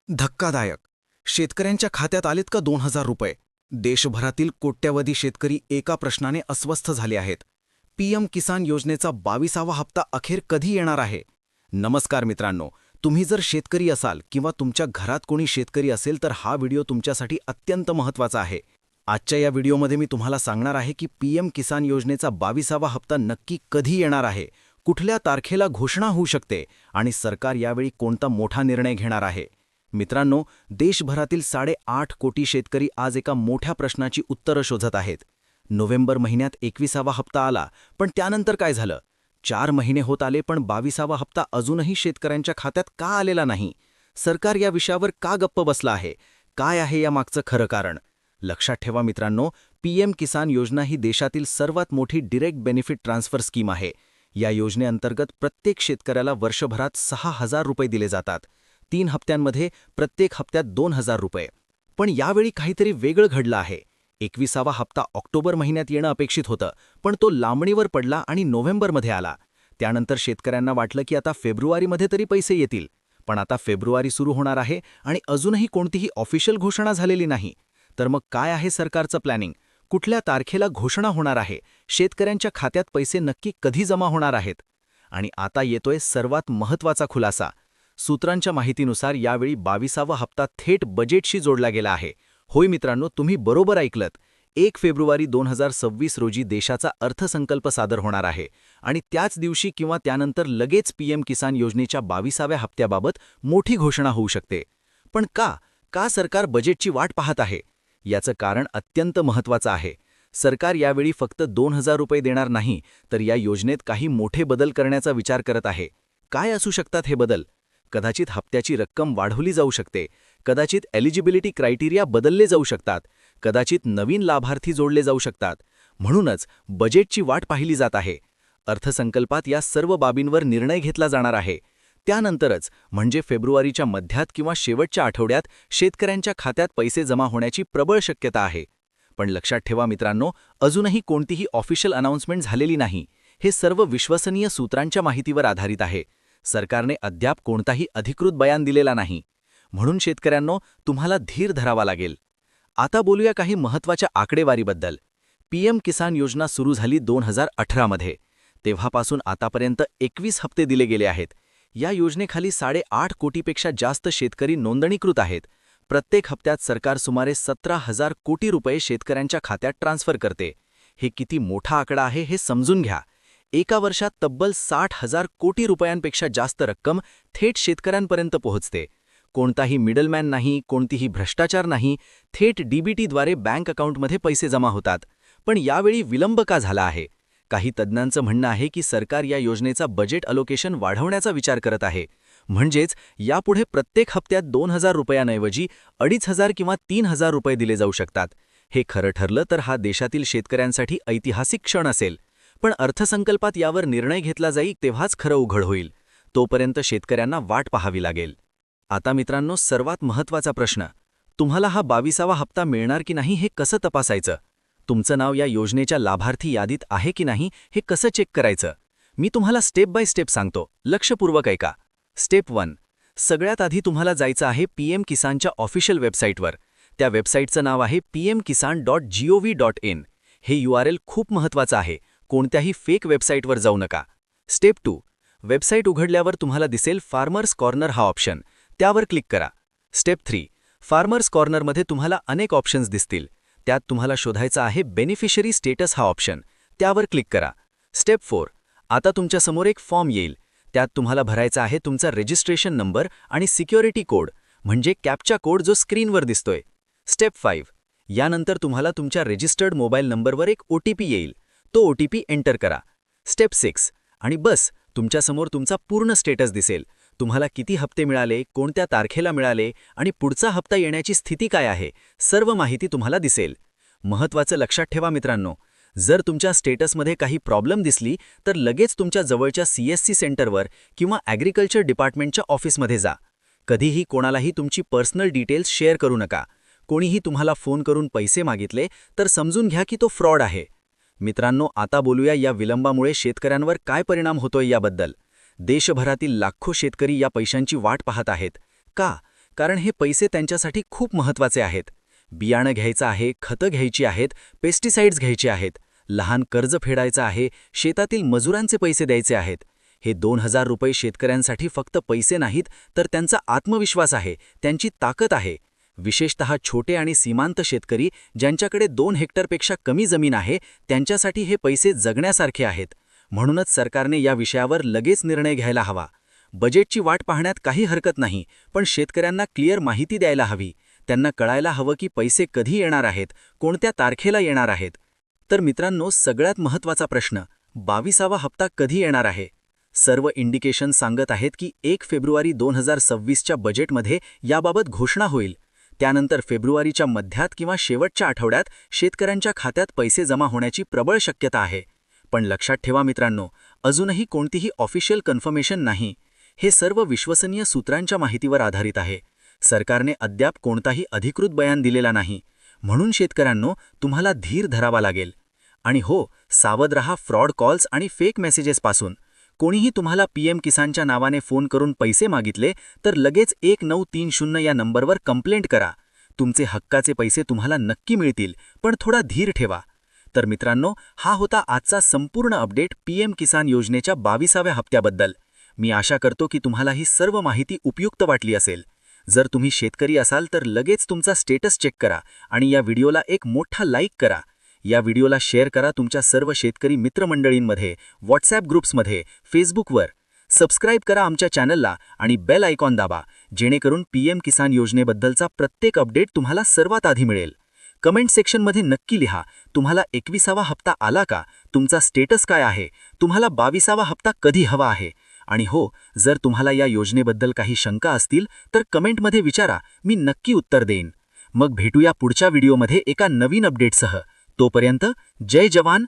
धक्कादायक. शेतकऱ्यांच्या खात्यात आलेत का 2,000 रुपये? देशभरातील कोट्यवधी शेतकरी एका प्रश्नाने अस्वस्थ झाले आहेत. पीएम किसान योजनेचा 22वा हप्ता अखेर कधी येणार आहे? नमस्कार मित्रांनो, तुम्ही जर शेतकरी असाल किंवा तुमच्या घरात कोणी शेतकरी असेल तर हा व्हिडिओ तुमच्यासाठी अत्यंत महत्त्वाचा आहे. आजच्या या व्हिडिओमध्ये मी तुम्हाला सांगणार आहे की पीएम किसान योजनेचा 22वा हप्ता नक्की कधी येणार आहे, कुठल्या तारखेला घोषणा होऊ शकते आणि सरकार यावेळी कोणता मोठा निर्णय घेणार आहे. मित्रांनो, देशभरातील 8.5 कोटी शेतकरी आज एका मोठ्या प्रश्नाची उत्तरं शोधत आहेत. नोव्हेंबर महिन्यात 21वा हप्ता आला, पण त्यानंतर काय झालं? 4 महिने होत आले पण 22वा हप्ता अजूनही शेतकऱ्यांच्या खात्यात का आलेला नाही? सरकार या विषयावर का गप्प बसला आहे? काय आहे यामागचं खरं कारण? लक्षात ठेवा मित्रांनो, पीएम किसान योजना ही देशातील सर्वात मोठी डायरेक्ट बेनिफिट ट्रान्सफर स्कीम आहे. या योजनेअंतर्गत प्रत्येक शेतकऱ्याला वर्षभरात 6,000 रुपये दिले जातात. 3 हप्त्यांमध्ये प्रत्येक हप्त्यात 2,000 रुपये. पण यावेळी काहीतरी वेगळं घडलं आहे. 21वा हप्ता ऑक्टोबर महिन्यात येणं अपेक्षित होतं, पण तो लांबणीवर पडला आणि नोव्हेंबरमध्ये आला. त्यानंतर शेतकऱ्यांना वाटलं की आता फेब्रुवारीमध्ये तरी पैसे येतील. पण आता फेब्रुवारी सुरू होणार आहे आणि अजूनही कोणतीही ऑफिशियल घोषणा झालेली नाही. तर मग काय आहे सरकारचं प्लॅनिंग? कुठल्या तारखेला घोषणा होणार आहे? शेतकऱ्यांच्या खात्यात पैसे नक्की कधी जमा होणार आहेत? आणि आता येतोय सर्वात महत्त्वाचा खुलासा. सूत्रांच्या माहितीनुसार यावेळी 22वा हप्ता थेट बजेटशी जोडला गेला आहे. होय मित्रांनो, तुम्ही बरोबर ऐकलत. 1 फेब्रुवारी 2026 रोजी देशाचा अर्थसंकल्प सादर होणार आहे आणि त्याच दिवशी किंवा त्यानंतर लगेच पीएम किसान योजनेच्या 22व्या हप्त्याबाबत मोठी घोषणा होऊ शकते. पण का सरकार बजेटची वाट पाहत आहे? याचं कारण अत्यंत महत्त्वाचं आहे. सरकार यावेळी फक्त 2,000 रुपये देणार नाही, तर या योजनेत काही मोठे बदल करण्याचा विचार करत आहे. काय असू शकतात हे बदल? कदाचित हप्त्याची रक्कम वाढवली जाऊ शकते, कदाचित एलिजिबिलिटी क्रायटेरिया बदलले जाऊ शकतात, कदाचित नवीन लाभार्थी जोडले जाऊ शकतात. म्हणूनच बजेटची वाट पाहिली जात आहे. अर्थसंकल्पात या सर्व बाबींवर निर्णय घेतला जाणार आहे. त्यानंतरच म्हणजे फेब्रुवारीच्या मध्यात किंवा शेवटच्या आठवड्यात शेतकऱ्यांच्या खात्यात पैसे जमा होण्याची प्रबळ शक्यता आहे. पण लक्षात ठेवा मित्रांनो, अजूनही कोणतीही ऑफिशियल अनाउन्समेंट झालेली नाही. हे सर्व विश्वसनीय सूत्रांच्या माहितीवर आधारित आहे. सरकारने अद्याप कोणताही अधिकृत बयान दिलेला नाही. म्हणून शेतकऱ्यांनो, तुम्हाला धीर धरावा लागेल. आता बोलूया काही महत्त्वाच्या आकडेवारीबद्दल. पीएम किसान योजना सुरू झाली 2018 मध्ये. तेव्हापासून आतापर्यंत 21 हप्ते दिले गेले आहेत. या योजनेखाली 8.5 कोटीपेक्षा जास्त शेतकरी नोंदणीकृत आहेत. प्रत्येक हप्त्यात सरकार सुमारे 17,000 कोटी रुपये शेतकऱ्यांच्या खात्यात ट्रान्स्फर करते. हे किती मोठा आकडा आहे हे समजून घ्या. एका वर्षात तब्बल 60,000 कोटी रुपयांपेक्षा जास्त रक्कम थेट शेतकऱ्यांपर्यंत पोहोचते. कोणताही मिडलमॅन नाही, कोणतीही भ्रष्टाचार नाही. थेट डीबीटीद्वारे बँक अकाउंटमध्ये पैसे जमा होतात. पण यावेळी विलंब का झाला आहे? काही तज्ज्ञांचं म्हणणं आहे की सरकार या योजनेचा बजेट अलोकेशन वाढवण्याचा विचार करत आहे. म्हणजेच यापुढे प्रत्येक हप्त्यात 2,000 रुपयांऐवजी 2,500 किंवा 3,000 रुपये दिले जाऊ शकतात. हे खरं ठरलं तर हा देशातील शेतकऱ्यांसाठी ऐतिहासिक क्षण असेल. पण अर्थसंकल्पात यावर निर्णय घेतला जाईल तेव्हाच खरं उघड होईल. तोपर्यंत शेतकऱ्यांना वाट पाहावी लागेल. आता मित्रांनो, सर्वात महत्त्वाचा प्रश्न. तुम्हाला हा 22वा हप्ता मिळणार की नाही हे कसं तपासायचं? तुमचं नाव या योजनेच्या लाभार्थी यादीत आहे की नाही हे कसं चेक करायचं? मी तुम्हाला स्टेप बाय स्टेप सांगतो. लक्षपूर्वक ऐका. स्टेप 1. सगळ्यात आधी तुम्हाला जायचं आहे पीएम किसानच्या ऑफिशियल वेबसाईटवर. त्या वेबसाईटचं नाव आहे pmkisan.gov.in. हे URL खूप महत्त्वाचं आहे. कोणत्याही फेक वेबसाईटवर जाऊ नका. स्टेप 2. वेबसाईट उघडल्यावर तुम्हाला दिसेल फार्मर्स कॉर्नर हा ऑप्शन. त्यावर क्लिक करा. स्टेप 3. फार्मर्स कॉर्नरमध्ये तुम्हाला अनेक ऑप्शन्स दिसतील. त्यात तुम्हाला शोधायचा आहे बेनिफिशरी स्टेटस हा ऑप्शन. त्यावर क्लिक करा. स्टेप 4. आता तुमच्यासमोर एक फॉर्म येईल. त्यात तुम्हाला भरायचा आहे तुमचा रजिस्ट्रेशन नंबर आणि सिक्युरिटी कोड म्हणजे कॅप्चा कोड जो स्क्रीनवर दिसतोय. स्टेप 5. यानंतर तुम्हाला तुमच्या रजिस्टर्ड मोबाईल नंबरवर एक OTP येईल. तो OTP एंटर करा. स्टेप 6. आणि बस, तुमच्यासमोर तुमचा पूर्ण स्टेटस दिसेल. तुम्हाला किती हप्ते मिळाले, कोणत्या तारखेला मिळाले आणि पुढचा हप्ता येण्याची स्थिती काय आहे, सर्व माहिती तुम्हाला दिसेल. महत्त्वाचं लक्षात ठेवा मित्रांनो, जर तुमच्या स्टेटसमध्ये काही प्रॉब्लेम दिसली तर लगेच तुमच्या जवळच्या CSC सेंटरवर किंवा ॲग्रिकल्चर डिपार्टमेंटच्या ऑफिसमध्ये जा. कधीही कोणालाही तुमची पर्सनल डिटेल्स शेअर करू नका. कोणीही तुम्हाला फोन करून पैसे मागितले तर समजून घ्या की तो फ्रॉड आहे. मित्रांनो, आता बोलूया या विलंबामुळे शेतकऱ्यांवर काय परिणाम होतोय याबद्दल. देशभरातील लाखो शेतकरी या पैशांची वाट पाहत आहेत. का? कारण हे पैसे त्यांच्यासाठी खूप महत्त्वाचे आहेत. बियाणं घ्यायचं आहे, खतं घ्यायची आहेत, पेस्टिसाइड्स घ्यायचे आहेत, लहान कर्ज फेडायचं आहे, शेतातील मजुरांचे पैसे द्यायचे आहेत. हे 2,000 रुपये शेतकऱ्यांसाठी फक्त पैसे नाहीत, तर त्यांचा आत्मविश्वास आहे, त्यांची ताकद आहे. विशेषतः छोटे आणि सीमांत शेतकरी ज्यांच्याकडे 2 हेक्टरपेक्षा कमी जमीन आहे, त्यांच्यासाठी हे पैसे जगण्यासारखे आहेत. म्हणूनच सरकारने या विषयावर लगेच निर्णय घ्यायला हवा. बजेटची वाट पाहण्यात काही हरकत नाही, पण शेतकऱ्यांना क्लिअर माहिती द्यायला हवी. त्यांना कळायला हवं की पैसे कधी येणार आहेत, कोणत्या तारखेला येणार आहेत. तर मित्रांनो, सगळ्यात महत्त्वाचा प्रश्न, 22वा हप्ता कधी येणार आहे? सर्व इंडिकेशन सांगत आहेत की 1 फेब्रुवारी 2026च्या बजेटमध्ये याबाबत घोषणा होईल. त्यानंतर फेब्रुवारीच्या मध्यात किंवा शेवटच्या आठवड्यात शेतकऱ्यांच्या खात्यात पैसे जमा होण्याची प्रबळ शक्यता आहे. पण लक्षात ठेवा मित्रांनो, अजूनही कोणतीही ऑफिशियल कन्फर्मेशन नाही. हे सर्व विश्वसनीय सूत्रांच्या माहितीवर आधारित आहे. सरकारने अद्याप कोणताही अधिकृत बयान दिलेला नाही. म्हणून शेतकऱ्यांनो, तुम्हाला धीर धरावा लागेल. आणि हो, सावध रहा फ्रॉड कॉल्स आणि फेक मेसेजेसपासून. कोणीही तुम्हाला पीएम किसानच्या नावाने फोन करून पैसे मागितले तर लगेच 1930 या नंबरवर कंप्लेंट करा. तुमचे हक्काचे पैसे तुम्हाला नक्की मिळतील, पण थोडा धीर ठेवा. तर मित्रांनो, हा होता आजचा संपूर्ण अपडेट पीएम किसान योजनेच्या 22व्या हप्त्याबद्दल. मी आशा करतो की तुम्हाला ही सर्व माहिती उपयुक्त वाटली असेल. जर तुम्ही शेतकरी असाल तर लगेच तुमचा स्टेटस चेक करा आणि या व्हिडिओला एक मोठा लाईक करा. या व्हिडिओला शेअर करा तुमच्या सर्व शेतकरी मित्रमंडळींमध्ये, व्हॉट्सॲप ग्रुप्समध्ये, फेसबुकवर. सबस्क्राईब करा आमच्या चॅनलला आणि बेल आयकॉन दाबा, जेणेकरून पीएम किसान योजनेबद्दलचा प्रत्येक अपडेट तुम्हाला सर्वात आधी मिळेल. कमेंट सेक्शनमध्ये नक्की लिहा, तुम्हाला 21वा हप्ता आला का, तुमचा स्टेटस काय आहे, तुम्हाला 22वा हप्ता कधी हवा आहे. आणि हो, जर तुम्हाला या योजनेबद्दल काही शंका असतील तर कमेंटमध्ये विचारा, मी नक्की उत्तर देईन. मग भेटूया पुढच्या व्हिडिओमध्ये एका नवीन अपडेटसह. तोपर्यंत जय जवान.